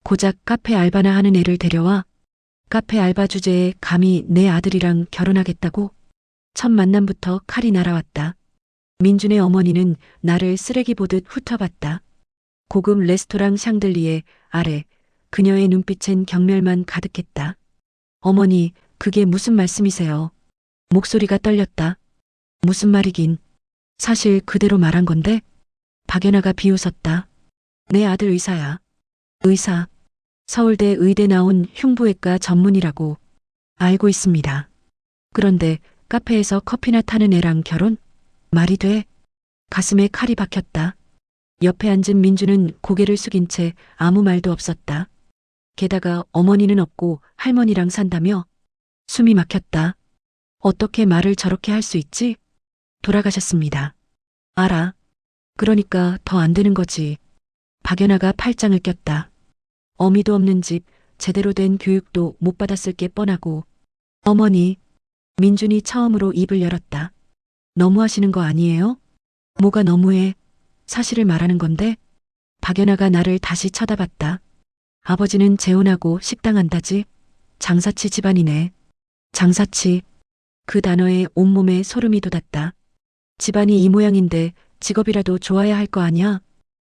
고작 카페 알바나 하는 애를 데려와 카페 알바 주제에 감히 내 아들이랑 결혼하겠다고? 첫 만남부터 칼이 날아왔다. 민준의 어머니는 나를 쓰레기 보듯 훑어봤다. 고급 레스토랑 샹들리에 아래 그녀의 눈빛엔 경멸만 가득했다. 어머니, 그게 무슨 말씀이세요? 목소리가 떨렸다. 무슨 말이긴. 사실 그대로 말한 건데? 박연아가 비웃었다. 내 아들 의사야. 의사. 서울대 의대 나온 흉부외과 전문이라고. 알고 있습니다. 그런데 카페에서 커피나 타는 애랑 결혼? 말이 돼? 가슴에 칼이 박혔다. 옆에 앉은 민주는 고개를 숙인 채 아무 말도 없었다. 게다가 어머니는 없고 할머니랑 산다며? 숨이 막혔다. 어떻게 말을 저렇게 할 수 있지? 돌아가셨습니다. 알아. 그러니까 더 안 되는 거지. 박연아가 팔짱을 꼈다. 어미도 없는 집, 제대로 된 교육도 못 받았을 게 뻔하고. 어머니, 민준이 처음으로 입을 열었다. 너무하시는 거 아니에요? 뭐가 너무해? 사실을 말하는 건데? 박연아가 나를 다시 쳐다봤다. 아버지는 재혼하고 식당한다지? 장사치 집안이네. 장사치. 그 단어에 온몸에 소름이 돋았다. 집안이 이 모양인데 직업이라도 좋아야 할 거 아냐?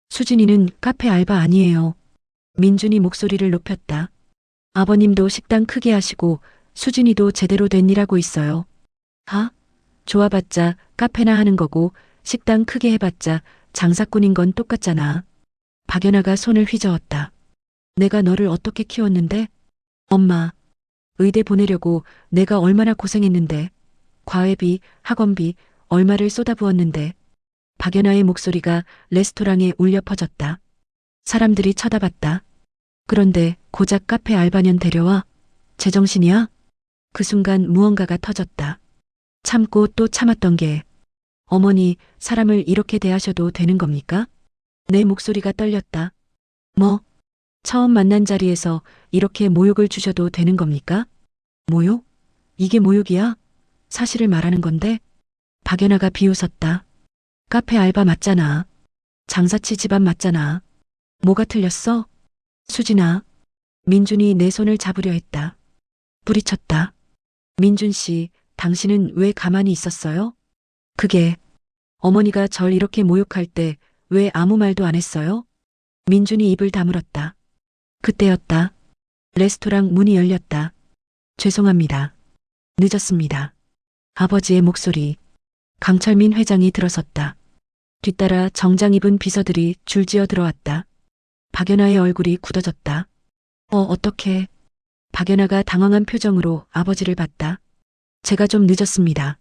수진이는 카페 알바 아니에요. 민준이 목소리를 높였다. 아버님도 식당 크게 하시고 수진이도 제대로 된 일 하고 있어요. 좋아봤자 카페나 하는 거고 식당 크게 해봤자 장사꾼인 건 똑같잖아. 박연아가 손을 휘저었다. 내가 너를 어떻게 키웠는데? 엄마, 의대 보내려고 내가 얼마나 고생했는데. 과외비, 학원비, 얼마를 쏟아부었는데. 박연아의 목소리가 레스토랑에 울려 퍼졌다. 사람들이 쳐다봤다. 그런데 고작 카페 알바년 데려와? 제정신이야? 그 순간 무언가가 터졌다. 참고 또 참았던 게. 어머니, 사람을 이렇게 대하셔도 되는 겁니까? 내 목소리가 떨렸다. 뭐? 처음 만난 자리에서 이렇게 모욕을 주셔도 되는 겁니까? 모욕? 이게 모욕이야? 사실을 말하는 건데? 박연아가 비웃었다. 카페 알바 맞잖아. 장사치 집안 맞잖아. 뭐가 틀렸어? 수진아. 민준이 내 손을 잡으려 했다. 뿌리쳤다. 민준 씨, 당신은 왜 가만히 있었어요? 그게 어머니가 절 이렇게 모욕할 때 왜 아무 말도 안 했어요? 민준이 입을 다물었다. 그때였다. 레스토랑 문이 열렸다. 죄송합니다. 늦었습니다. 아버지의 목소리. 강철민 회장이 들어섰다. 뒤따라 정장 입은 비서들이 줄지어 들어왔다. 박연아의 얼굴이 굳어졌다. 어떡해. 박연아가 당황한 표정으로 아버지를 봤다. 제가 좀 늦었습니다.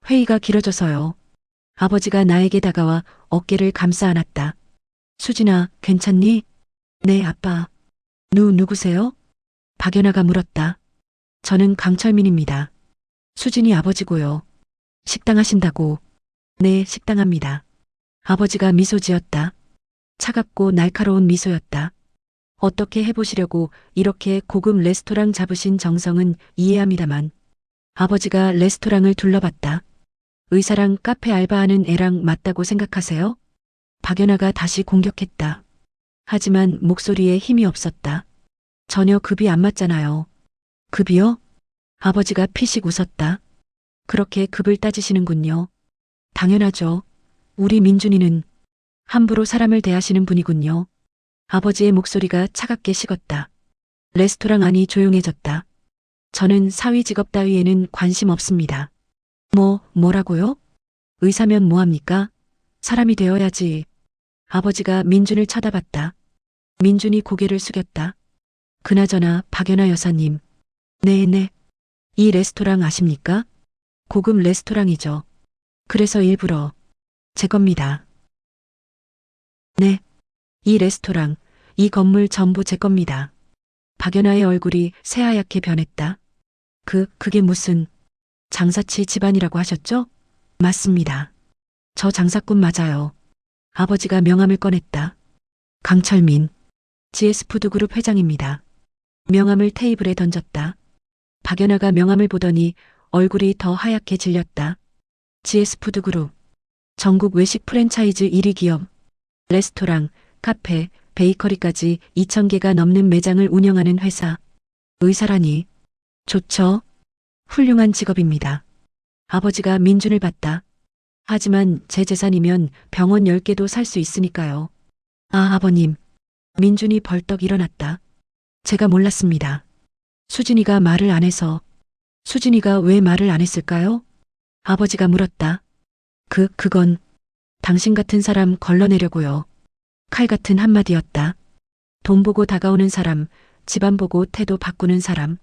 회의가 길어져서요. 아버지가 나에게 다가와 어깨를 감싸 안았다. 수진아, 괜찮니? 네, 아빠. 누구세요? 박연아가 물었다. 저는 강철민입니다. 수진이 아버지고요. 식당 하신다고. 네, 식당 합니다. 아버지가 미소 지었다. 차갑고 날카로운 미소였다. 어떻게 해보시려고 이렇게 고급 레스토랑 잡으신 정성은 이해합니다만. 아버지가 레스토랑을 둘러봤다. 의사랑 카페 알바하는 애랑 맞다고 생각하세요? 박연아가 다시 공격했다. 하지만 목소리에 힘이 없었다. 전혀 급이 안 맞잖아요. 급이요? 아버지가 피식 웃었다. 그렇게 급을 따지시는군요. 당연하죠. 우리 민준이는 함부로 사람을 대하시는 분이군요. 아버지의 목소리가 차갑게 식었다. 레스토랑 안이 조용해졌다. 저는 사위 직업 따위에는 관심 없습니다. 뭐라고요? 의사면 뭐합니까? 사람이 되어야지. 아버지가 민준을 쳐다봤다. 민준이 고개를 숙였다. 그나저나 박연아 여사님. 네. 이 레스토랑 아십니까? 고급 레스토랑이죠. 그래서 일부러 제 겁니다. 네. 이 레스토랑, 이 건물 전부 제 겁니다. 박연아의 얼굴이 새하얗게 변했다. 그게 무슨 장사치 집안이라고 하셨죠? 맞습니다. 저 장사꾼 맞아요. 아버지가 명함을 꺼냈다. 강철민, GS푸드그룹 회장입니다. 명함을 테이블에 던졌다. 박연아가 명함을 보더니 얼굴이 더 하얗게 질렸다. GS푸드그룹, 전국 외식 프랜차이즈 1위 기업, 레스토랑, 카페, 베이커리까지 2,000개가 넘는 매장을 운영하는 회사. 의사라니. 좋죠. 훌륭한 직업입니다. 아버지가 민준을 봤다. 하지만 제 재산이면 병원 10개도 살 수 있으니까요. 아, 아버님. 민준이 벌떡 일어났다. 제가 몰랐습니다. 수진이가 말을 안 해서. 수진이가 왜 말을 안 했을까요? 아버지가 물었다. 그건 당신 같은 사람 걸러내려고요. 칼 같은 한마디였다. 돈 보고 다가오는 사람, 집안 보고 태도 바꾸는 사람.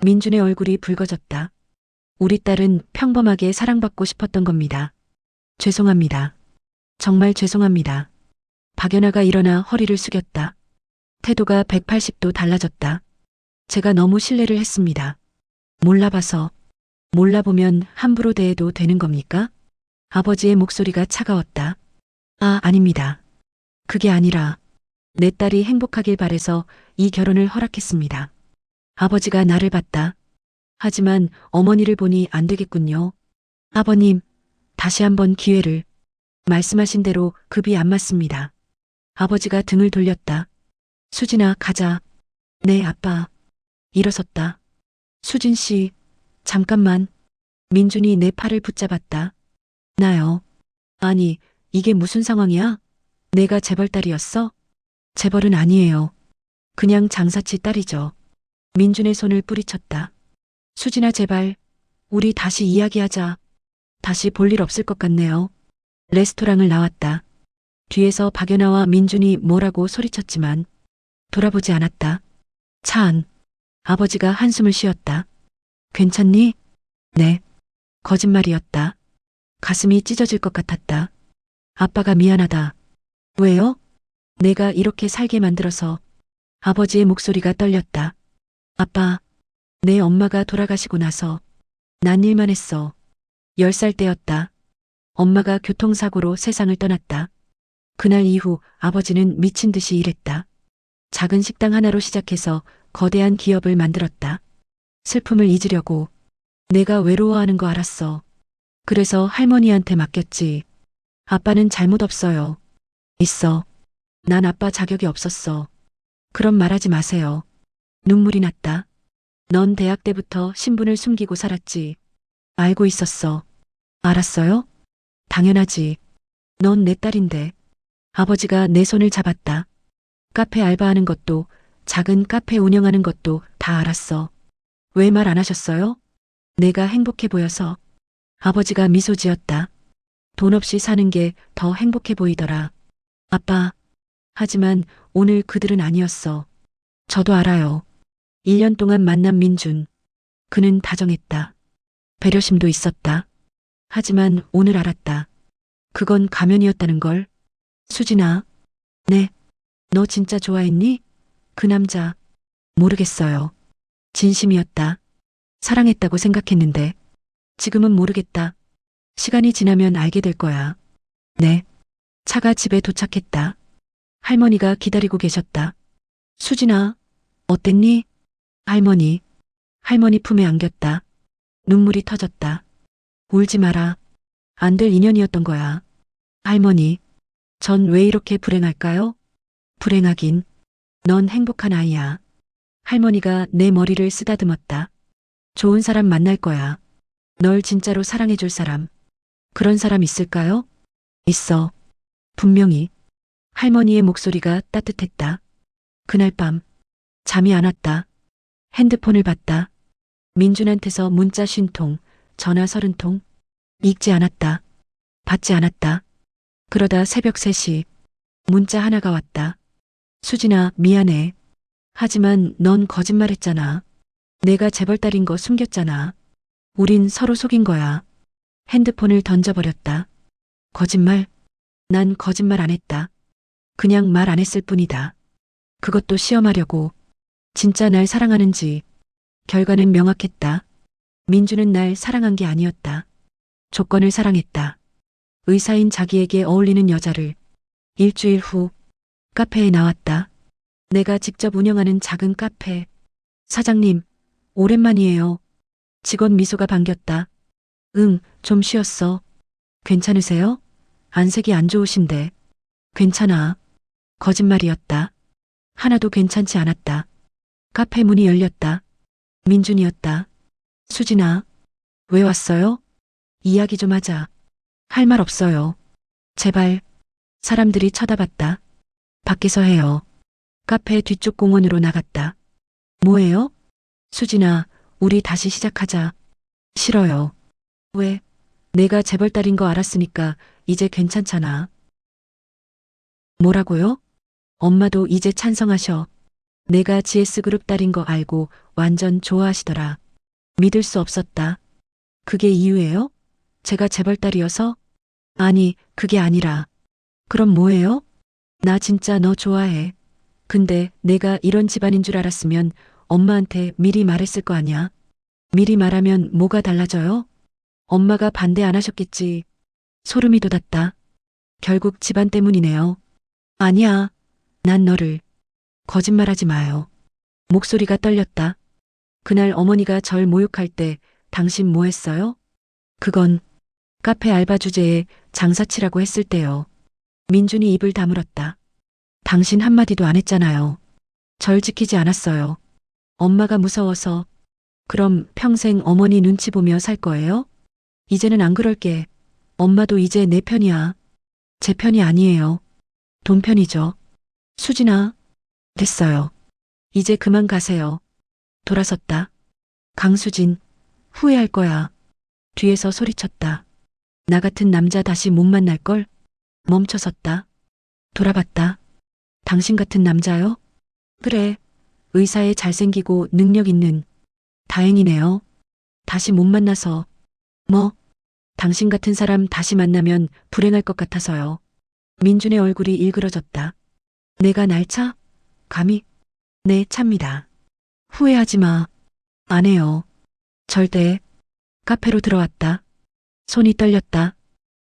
민준의 얼굴이 붉어졌다. 우리 딸은 평범하게 사랑받고 싶었던 겁니다. 죄송합니다. 정말 죄송합니다. 박연아가 일어나 허리를 숙였다. 태도가 180도 달라졌다. 제가 너무 신뢰를 했습니다. 몰라봐서. 몰라보면 함부로 대해도 되는 겁니까? 아버지의 목소리가 차가웠다. 아, 아닙니다. 그게 아니라 내 딸이 행복하길 바래서 이 결혼을 허락했습니다. 아버지가 나를 봤다. 하지만 어머니를 보니 안 되겠군요. 아버님, 다시 한번 기회를. 말씀하신 대로 급이 안 맞습니다. 아버지가 등을 돌렸다. 수진아, 가자. 네, 아빠. 일어섰다. 수진 씨, 잠깐만. 민준이 내 팔을 붙잡았다. 나요. 아니, 이게 무슨 상황이야? 내가 재벌 딸이었어? 재벌은 아니에요. 그냥 장사치 딸이죠. 민준의 손을 뿌리쳤다. 수진아, 제발. 우리 다시 이야기하자. 다시 볼 일 없을 것 같네요. 레스토랑을 나왔다. 뒤에서 박연아와 민준이 뭐라고 소리쳤지만 돌아보지 않았다. 차 안. 아버지가 한숨을 쉬었다. 괜찮니? 네. 거짓말이었다. 가슴이 찢어질 것 같았다. 아빠가 미안하다. 왜요? 내가 이렇게 살게 만들어서. 아버지의 목소리가 떨렸다. 아빠, 내 엄마가 돌아가시고 나서 난 일만 했어. 10살 때였다. 엄마가 교통사고로 세상을 떠났다. 그날 이후 아버지는 미친 듯이 일했다. 작은 식당 하나로 시작해서 거대한 기업을 만들었다. 슬픔을 잊으려고. 내가 외로워하는 거 알았어. 그래서 할머니한테 맡겼지. 아빠는 잘못 없어요. 있어. 난 아빠 자격이 없었어. 그럼 말하지 마세요. 눈물이 났다. 넌 대학 때부터 신분을 숨기고 살았지. 알고 있었어. 알았어요? 당연하지. 넌 내 딸인데. 아버지가 내 손을 잡았다. 카페 알바하는 것도, 작은 카페 운영하는 것도 다 알았어. 왜 말 안 하셨어요? 내가 행복해 보여서. 아버지가 미소 지었다. 돈 없이 사는 게 더 행복해 보이더라. 아빠. 하지만 오늘 그들은 아니었어. 저도 알아요. 1년 동안 만난 민준. 그는 다정했다. 배려심도 있었다. 하지만 오늘 알았다. 그건 가면이었다는 걸. 수진아. 네. 너 진짜 좋아했니? 그 남자. 모르겠어요. 진심이었다. 사랑했다고 생각했는데. 지금은 모르겠다. 시간이 지나면 알게 될 거야. 네. 차가 집에 도착했다. 할머니가 기다리고 계셨다. 수진아, 어땠니? 할머니. 할머니 품에 안겼다. 눈물이 터졌다. 울지 마라. 안 될 인연이었던 거야. 할머니, 전 왜 이렇게 불행할까요? 불행하긴. 넌 행복한 아이야. 할머니가 내 머리를 쓰다듬었다. 좋은 사람 만날 거야. 널 진짜로 사랑해줄 사람. 그런 사람 있을까요? 있어. 분명히. 할머니의 목소리가 따뜻했다. 그날 밤, 잠이 안 왔다. 핸드폰을 봤다. 민준한테서 문자 50통, 전화 30통. 읽지 않았다. 받지 않았다. 그러다 새벽 3시, 문자 하나가 왔다. 수진아, 미안해. 하지만 넌 거짓말했잖아. 내가 재벌 딸인 거 숨겼잖아. 우린 서로 속인 거야. 핸드폰을 던져버렸다. 거짓말? 난 거짓말 안 했다. 그냥 말 안 했을 뿐이다. 그것도 시험하려고. 진짜 날 사랑하는지. 결과는 명확했다. 민주는 날 사랑한 게 아니었다. 조건을 사랑했다. 의사인 자기에게 어울리는 여자를. 일주일 후 카페에 나왔다. 내가 직접 운영하는 작은 카페. 사장님, 오랜만이에요. 직원 미소가 반겼다. 응, 좀 쉬었어. 괜찮으세요? 안색이 안 좋으신데. 괜찮아. 거짓말이었다. 하나도 괜찮지 않았다. 카페 문이 열렸다. 민준이었다. 수진아, 왜 왔어요? 이야기 좀 하자. 할 말 없어요. 제발. 사람들이 쳐다봤다. 밖에서 해요. 카페 뒤쪽 공원으로 나갔다. 뭐해요? 수진아, 우리 다시 시작하자. 싫어요. 왜? 내가 재벌딸인 거 알았으니까 이제 괜찮잖아. 뭐라고요? 엄마도 이제 찬성하셔. 내가 GS그룹 딸인 거 알고 완전 좋아하시더라. 믿을 수 없었다. 그게 이유예요? 제가 재벌딸이어서? 아니, 그게 아니라. 그럼 뭐예요? 나 진짜 너 좋아해. 근데 내가 이런 집안인 줄 알았으면 엄마한테 미리 말했을 거 아니야. 미리 말하면 뭐가 달라져요? 엄마가 반대 안 하셨겠지. 소름이 돋았다. 결국 집안 때문이네요. 아니야. 난 너를. 거짓말하지 마요. 목소리가 떨렸다. 그날 어머니가 절 모욕할 때 당신 뭐 했어요? 그건 카페 알바 주제에 장사치라고 했을 때요. 민준이 입을 다물었다. 당신 한마디도 안 했잖아요. 절 지키지 않았어요. 엄마가 무서워서. 그럼 평생 어머니 눈치 보며 살 거예요? 이제는 안 그럴게. 엄마도 이제 내 편이야. 제 편이 아니에요. 돈 편이죠. 수진아. 됐어요. 이제 그만 가세요. 돌아섰다. 강수진. 후회할 거야. 뒤에서 소리쳤다. 나 같은 남자 다시 못 만날걸? 멈춰섰다. 돌아봤다. 당신 같은 남자요? 그래. 의사에 잘생기고 능력 있는. 다행이네요. 다시 못 만나서. 뭐? 당신 같은 사람 다시 만나면 불행할 것 같아서요. 민준의 얼굴이 일그러졌다. 내가 날 차? 감히? 네, 찹니다. 후회하지 마. 안 해요. 절대. 카페로 들어왔다. 손이 떨렸다.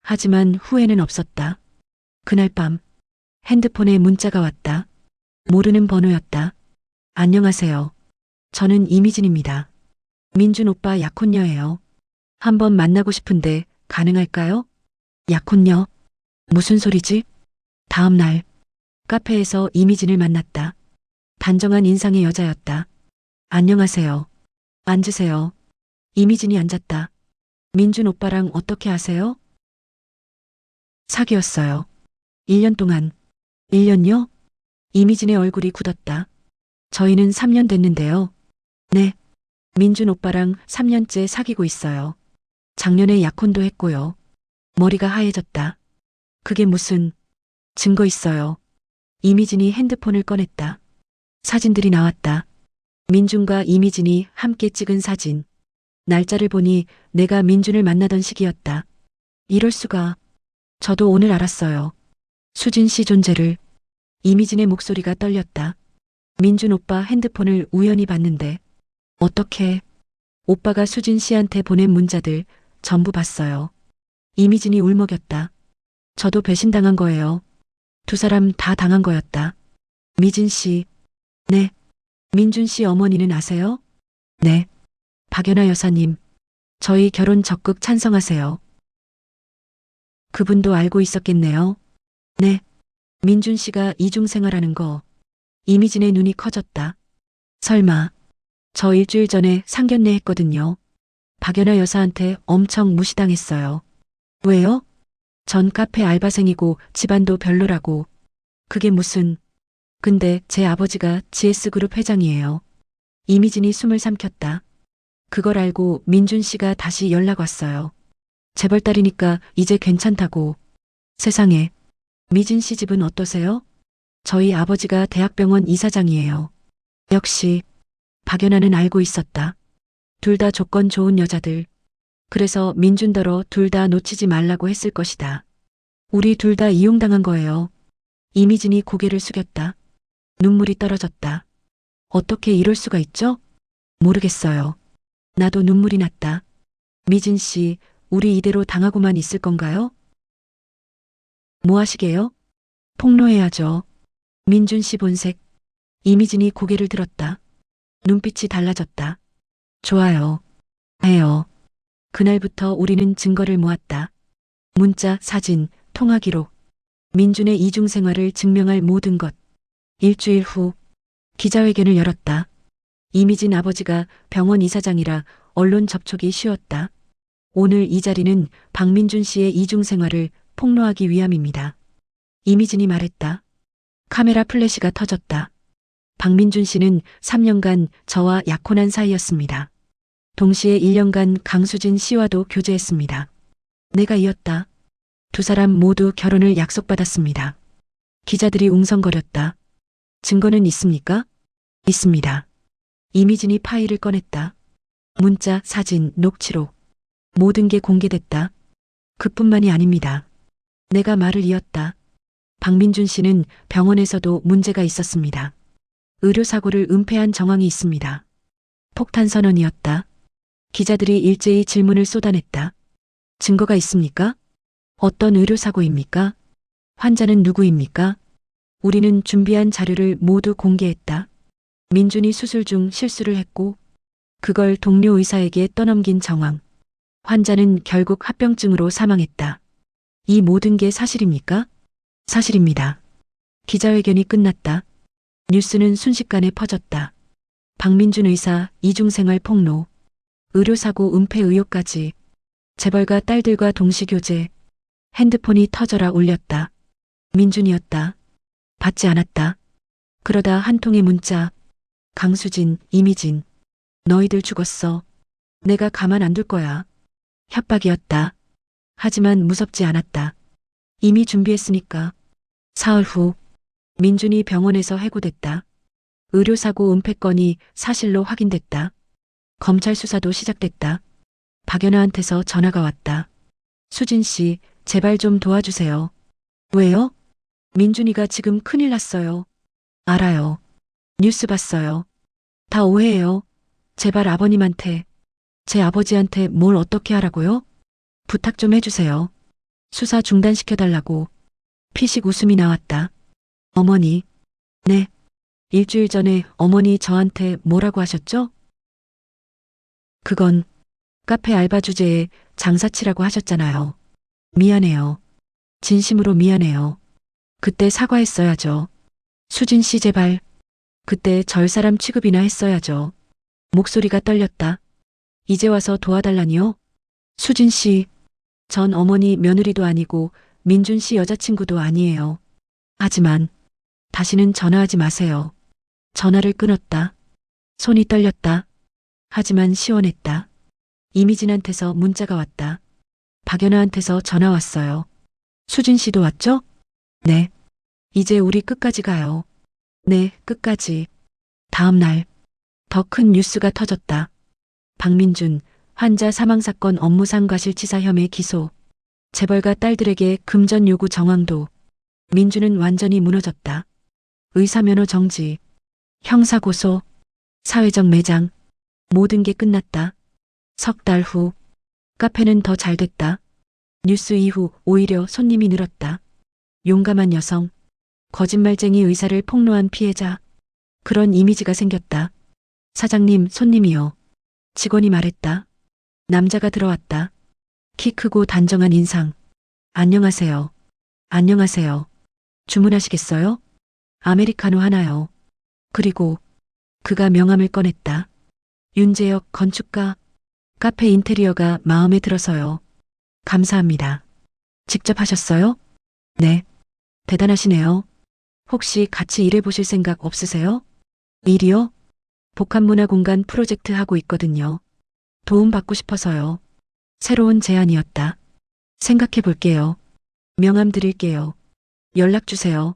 하지만 후회는 없었다. 그날 밤 핸드폰에 문자가 왔다. 모르는 번호였다. 안녕하세요. 저는 이미진입니다. 민준 오빠 약혼녀예요. 한번 만나고 싶은데 가능할까요? 약혼녀? 무슨 소리지? 다음 날 카페에서 이미진을 만났다. 단정한 인상의 여자였다. 안녕하세요. 앉으세요. 이미진이 앉았다. 민준 오빠랑 어떻게 아세요? 사귀었어요. 1년 동안. 1년요? 이미진의 얼굴이 굳었다. 저희는 3년 됐는데요. 네. 민준 오빠랑 3년째 사귀고 있어요. 작년에 약혼도 했고요. 머리가 하얘졌다. 그게 무슨 증거 있어요. 이미진이 핸드폰을 꺼냈다. 사진들이 나왔다. 민준과 이미진이 함께 찍은 사진. 날짜를 보니 내가 민준을 만나던 시기였다. 이럴 수가. 저도 오늘 알았어요. 수진 씨 존재를. 이미진의 목소리가 떨렸다. 민준 오빠 핸드폰을 우연히 봤는데 어떻게 오빠가 수진 씨한테 보낸 문자들 전부 봤어요. 이미진이 울먹였다. 저도 배신당한 거예요. 두 사람 다 당한 거였다. 미진 씨. 네. 민준 씨 어머니는 아세요? 네. 박연아 여사님. 저희 결혼 적극 찬성하세요. 그분도 알고 있었겠네요. 네. 민준 씨가 이중생활하는 거. 이미진의 눈이 커졌다. 설마. 저 일주일 전에 상견례 했거든요. 박연아 여사한테 엄청 무시당했어요. 왜요? 전 카페 알바생이고 집안도 별로라고. 그게 무슨. 근데 제 아버지가 GS그룹 회장이에요. 이미진이 숨을 삼켰다. 그걸 알고 민준 씨가 다시 연락 왔어요. 재벌딸이니까 이제 괜찮다고. 세상에. 미진 씨 집은 어떠세요? 저희 아버지가 대학병원 이사장이에요. 역시 박연아는 알고 있었다. 둘 다 조건 좋은 여자들. 그래서 민준더러 둘 다 놓치지 말라고 했을 것이다. 우리 둘 다 이용당한 거예요. 이미진이 고개를 숙였다. 눈물이 떨어졌다. 어떻게 이럴 수가 있죠? 모르겠어요. 나도 눈물이 났다. 미진 씨, 우리 이대로 당하고만 있을 건가요? 뭐 하시게요? 폭로해야죠. 민준 씨 본색. 이미진이 고개를 들었다. 눈빛이 달라졌다. 좋아요. 해요. 그날부터 우리는 증거를 모았다. 문자, 사진, 통화 기록. 민준의 이중 생활을 증명할 모든 것. 일주일 후 기자회견을 열었다. 이미진 아버지가 병원 이사장이라 언론 접촉이 쉬웠다. 오늘 이 자리는 박민준 씨의 이중 생활을 폭로하기 위함입니다. 이미진이 말했다. 카메라 플래시가 터졌다. 박민준 씨는 3년간 저와 약혼한 사이였습니다. 동시에 1년간 강수진 씨와도 교제했습니다. 내가 이었다. 두 사람 모두 결혼을 약속받았습니다. 기자들이 웅성거렸다. 증거는 있습니까? 있습니다. 이미진이 파일을 꺼냈다. 문자, 사진, 녹취록. 모든 게 공개됐다. 그뿐만이 아닙니다. 내가 말을 이었다. 박민준 씨는 병원에서도 문제가 있었습니다. 의료사고를 은폐한 정황이 있습니다. 폭탄 선언이었다. 기자들이 일제히 질문을 쏟아냈다. 증거가 있습니까? 어떤 의료사고입니까? 환자는 누구입니까? 우리는 준비한 자료를 모두 공개했다. 민준이 수술 중 실수를 했고 그걸 동료 의사에게 떠넘긴 정황. 환자는 결국 합병증으로 사망했다. 이 모든 게 사실입니까? 사실입니다. 기자회견이 끝났다. 뉴스는 순식간에 퍼졌다. 박민준 의사 이중생활 폭로, 의료사고 은폐 의혹까지, 재벌가 딸들과 동시교제, 핸드폰이 터져라 울렸다. 민준이었다. 받지 않았다. 그러다 한 통의 문자. 강수진, 이미진. 너희들 죽었어. 내가 가만 안 둘 거야. 협박이었다. 하지만 무섭지 않았다. 이미 준비했으니까. 사흘 후 민준이 병원에서 해고됐다. 의료사고 은폐건이 사실로 확인됐다. 검찰 수사도 시작됐다. 박연아한테서 전화가 왔다. 수진 씨, 제발 좀 도와주세요. 왜요? 민준이가 지금 큰일 났어요. 알아요. 뉴스 봤어요. 다 오해예요. 제발 아버님한테, 제 아버지한테 뭘 어떻게 하라고요? 부탁 좀 해주세요. 수사 중단시켜달라고. 피식 웃음이 나왔다. 어머니. 네. 일주일 전에 어머니 저한테 뭐라고 하셨죠? 그건 카페 알바 주제에 장사치라고 하셨잖아요. 미안해요. 진심으로 미안해요. 그때 사과했어야죠. 수진 씨 제발. 그때 절 사람 취급이나 했어야죠. 목소리가 떨렸다. 이제 와서 도와달라니요? 수진 씨. 전 어머니 며느리도 아니고 민준 씨 여자친구도 아니에요. 하지만 다시는 전화하지 마세요. 전화를 끊었다. 손이 떨렸다. 하지만 시원했다. 이미진한테서 문자가 왔다. 박연아한테서 전화 왔어요. 수진 씨도 왔죠? 네. 이제 우리 끝까지 가요. 네, 끝까지. 다음 날 더 큰 뉴스가 터졌다. 박민준 환자 사망사건 업무상 과실치사 혐의 기소. 재벌가 딸들에게 금전 요구 정황도. 민준은 완전히 무너졌다. 의사면허 정지, 형사고소, 사회적 매장. 모든 게 끝났다. 석 달 후 카페는 더 잘 됐다. 뉴스 이후 오히려 손님이 늘었다. 용감한 여성, 거짓말쟁이 의사를 폭로한 피해자. 그런 이미지가 생겼다. 사장님, 손님이요. 직원이 말했다. 남자가 들어왔다. 키 크고 단정한 인상. 안녕하세요. 안녕하세요. 주문하시겠어요? 아메리카노 하나요. 그리고 그가 명함을 꺼냈다. 윤재혁 건축가. 카페 인테리어가 마음에 들어서요. 감사합니다. 직접 하셨어요? 네. 대단하시네요. 혹시 같이 일해보실 생각 없으세요? 일이요? 복합문화공간 프로젝트 하고 있거든요. 도움 받고 싶어서요. 새로운 제안이었다. 생각해 볼게요. 명함 드릴게요. 연락 주세요.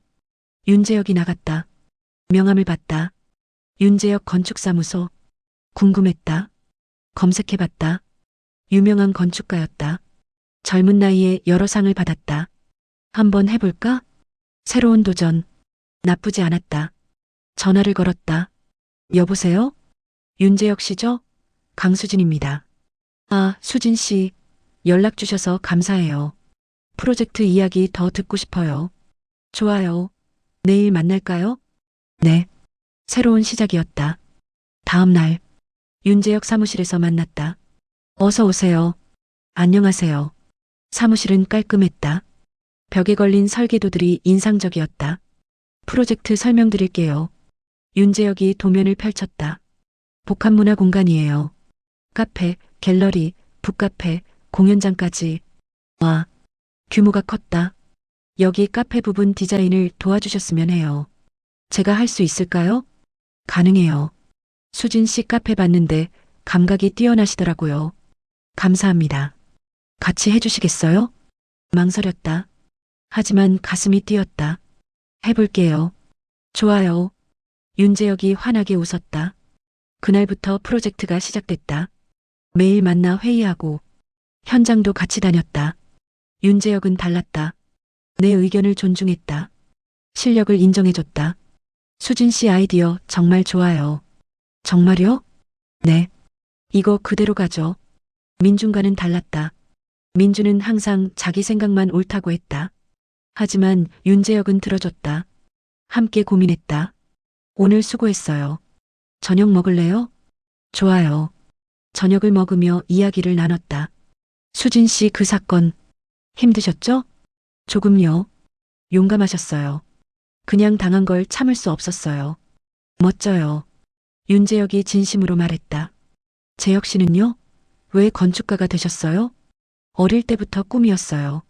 윤재혁이 나갔다. 명함을 받다. 윤재혁 건축사무소. 궁금했다. 검색해봤다. 유명한 건축가였다. 젊은 나이에 여러 상을 받았다. 한번 해볼까? 새로운 도전. 나쁘지 않았다. 전화를 걸었다. 여보세요? 윤재혁 씨죠? 강수진입니다. 아, 수진 씨. 연락 주셔서 감사해요. 프로젝트 이야기 더 듣고 싶어요. 좋아요. 내일 만날까요? 네. 새로운 시작이었다. 다음 날 윤재혁 사무실에서 만났다. 어서 오세요. 안녕하세요. 사무실은 깔끔했다. 벽에 걸린 설계도들이 인상적이었다. 프로젝트 설명드릴게요. 윤재혁이 도면을 펼쳤다. 복합문화 공간이에요. 카페, 갤러리, 북카페, 공연장까지. 와, 규모가 컸다. 여기 카페 부분 디자인을 도와주셨으면 해요. 제가 할 수 있을까요? 가능해요. 수진 씨 카페 봤는데 감각이 뛰어나시더라고요. 감사합니다. 같이 해주시겠어요? 망설였다. 하지만 가슴이 뛰었다. 해볼게요. 좋아요. 윤재혁이 환하게 웃었다. 그날부터 프로젝트가 시작됐다. 매일 만나 회의하고 현장도 같이 다녔다. 윤재혁은 달랐다. 내 의견을 존중했다. 실력을 인정해줬다. 수진 씨 아이디어 정말 좋아요. 정말요? 네. 이거 그대로 가죠. 민준과는 달랐다. 민준은 항상 자기 생각만 옳다고 했다. 하지만 윤재혁은 들어줬다. 함께 고민했다. 오늘 수고했어요. 저녁 먹을래요? 좋아요. 저녁을 먹으며 이야기를 나눴다. 수진 씨 그 사건 힘드셨죠? 조금요. 용감하셨어요. 그냥 당한 걸 참을 수 없었어요. 멋져요. 윤재혁이 진심으로 말했다. 재혁 씨는요? 왜 건축가가 되셨어요? 어릴 때부터 꿈이었어요.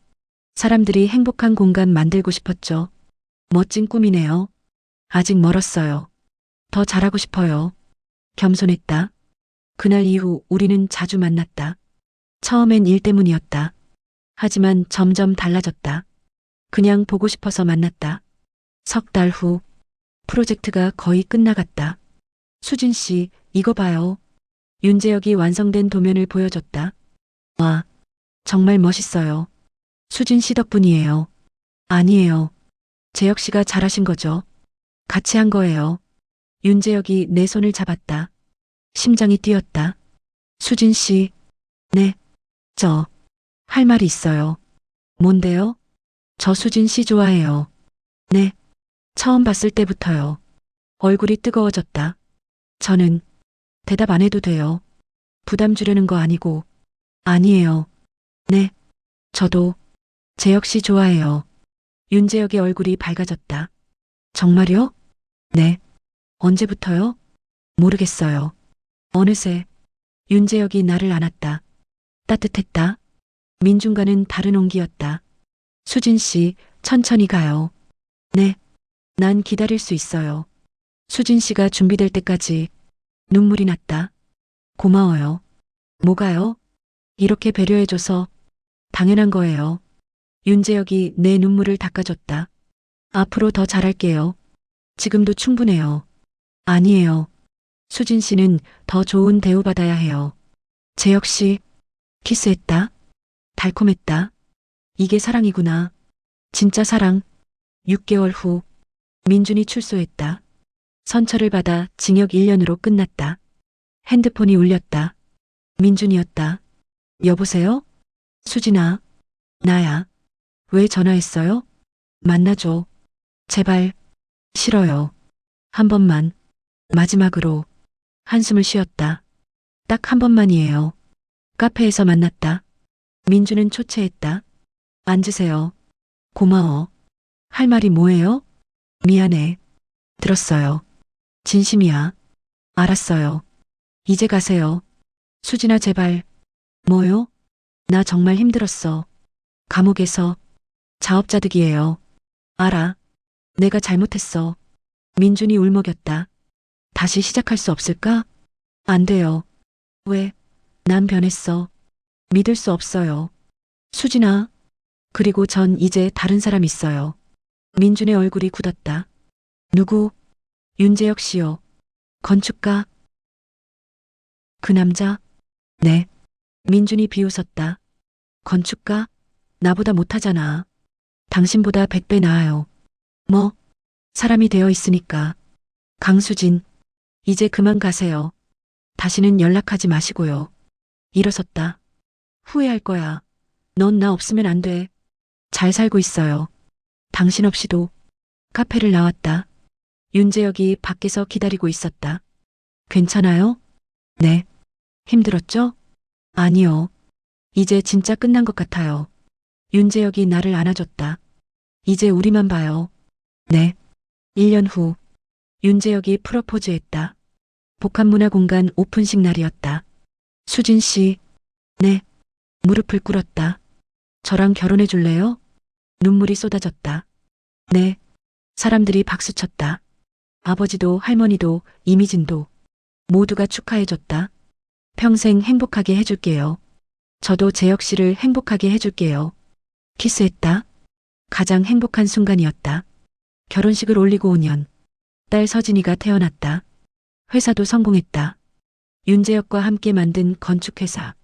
사람들이 행복한 공간 만들고 싶었죠. 멋진 꿈이네요. 아직 멀었어요. 더 잘하고 싶어요. 겸손했다. 그날 이후 우리는 자주 만났다. 처음엔 일 때문이었다. 하지만 점점 달라졌다. 그냥 보고 싶어서 만났다. 석 달 후 프로젝트가 거의 끝나갔다. 수진 씨, 이거 봐요. 윤재혁이 완성된 도면을 보여줬다. 와, 정말 멋있어요. 수진 씨 덕분이에요. 아니에요. 재혁 씨가 잘하신 거죠. 같이 한 거예요. 윤재혁이 내 손을 잡았다. 심장이 뛰었다. 수진 씨, 네, 할 말이 있어요. 뭔데요? 저 수진 씨 좋아해요. 네, 처음 봤을 때부터요. 얼굴이 뜨거워졌다. 저는 대답 안 해도 돼요. 부담 주려는 거 아니고. 아니에요. 네, 저도 재혁 씨 좋아해요. 윤재혁의 얼굴이 밝아졌다. 정말요? 네. 언제부터요? 모르겠어요. 어느새 윤재혁이 나를 안았다. 따뜻했다. 민준과는 다른 온기였다. 수진 씨, 천천히 가요. 네. 난 기다릴 수 있어요. 수진 씨가 준비될 때까지. 눈물이 났다. 고마워요. 뭐가요? 이렇게 배려해줘서 당연한 거예요. 윤재혁이 내 눈물을 닦아줬다. 앞으로 더 잘할게요. 지금도 충분해요. 아니에요. 수진 씨는 더 좋은 대우받아야 해요. 재혁 씨, 키스했다. 달콤했다. 이게 사랑이구나. 진짜 사랑. 6개월 후, 민준이 출소했다. 선처를 받아 징역 1년으로 끝났다. 핸드폰이 울렸다. 민준이었다. 여보세요? 수진아, 나야. 왜 전화했어요? 만나줘. 제발. 싫어요. 한 번만. 마지막으로. 한숨을 쉬었다. 딱 한 번만이에요. 카페에서 만났다. 민주는 초췌했다. 앉으세요. 고마워. 할 말이 뭐예요? 미안해. 들었어요. 진심이야. 알았어요. 이제 가세요. 수진아 제발. 뭐요? 나 정말 힘들었어. 감옥에서. 자업자득이에요. 알아. 내가 잘못했어. 민준이 울먹였다. 다시 시작할 수 없을까? 안 돼요. 왜? 난 변했어. 믿을 수 없어요. 수진아. 그리고 전 이제 다른 사람 있어요. 민준의 얼굴이 굳었다. 누구? 윤재혁 씨요. 건축가. 그 남자? 네. 민준이 비웃었다. 건축가? 나보다 못하잖아. 당신보다 100배 나아요. 뭐? 사람이 되어 있으니까. 강수진, 이제 그만 가세요. 다시는 연락하지 마시고요. 일어섰다. 후회할 거야. 넌 나 없으면 안 돼. 잘 살고 있어요. 당신 없이도. 카페를 나왔다. 윤재혁이 밖에서 기다리고 있었다. 괜찮아요? 네. 힘들었죠? 아니요. 이제 진짜 끝난 것 같아요. 윤재혁이 나를 안아줬다. 이제 우리만 봐요. 네. 1년 후, 윤재혁이 프러포즈했다. 복합문화공간 오픈식 날이었다. 수진 씨, 네. 무릎을 꿇었다. 저랑 결혼해 줄래요? 눈물이 쏟아졌다. 네. 사람들이 박수쳤다. 아버지도 할머니도 이미진도 모두가 축하해줬다. 평생 행복하게 해줄게요. 저도 재혁 씨를 행복하게 해줄게요. 키스했다. 가장 행복한 순간이었다. 결혼식을 올리고 5년. 딸 서진이가 태어났다. 회사도 성공했다. 윤재혁과 함께 만든 건축회사.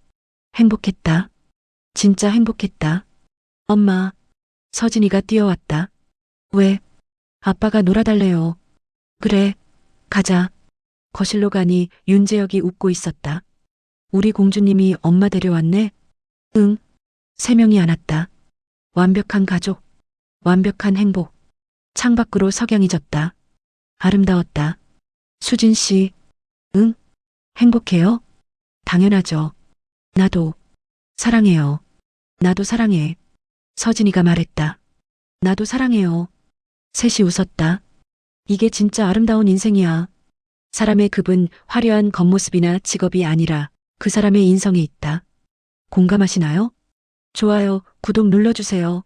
행복했다. 진짜 행복했다. 엄마, 서진이가 뛰어왔다. 왜? 아빠가 놀아달래요. 그래, 가자. 거실로 가니 윤재혁이 웃고 있었다. 우리 공주님이 엄마 데려왔네? 응. 3명이 안았다. 완벽한 가족, 완벽한 행복. 창밖으로 석양이 졌다. 아름다웠다. 수진 씨, 응? 행복해요? 당연하죠. 나도. 사랑해요. 나도 사랑해. 서진이가 말했다. 나도 사랑해요. 셋이 웃었다. 이게 진짜 아름다운 인생이야. 사람의 급은 화려한 겉모습이나 직업이 아니라 그 사람의 인성에 있다. 공감하시나요? 좋아요, 구독 눌러주세요.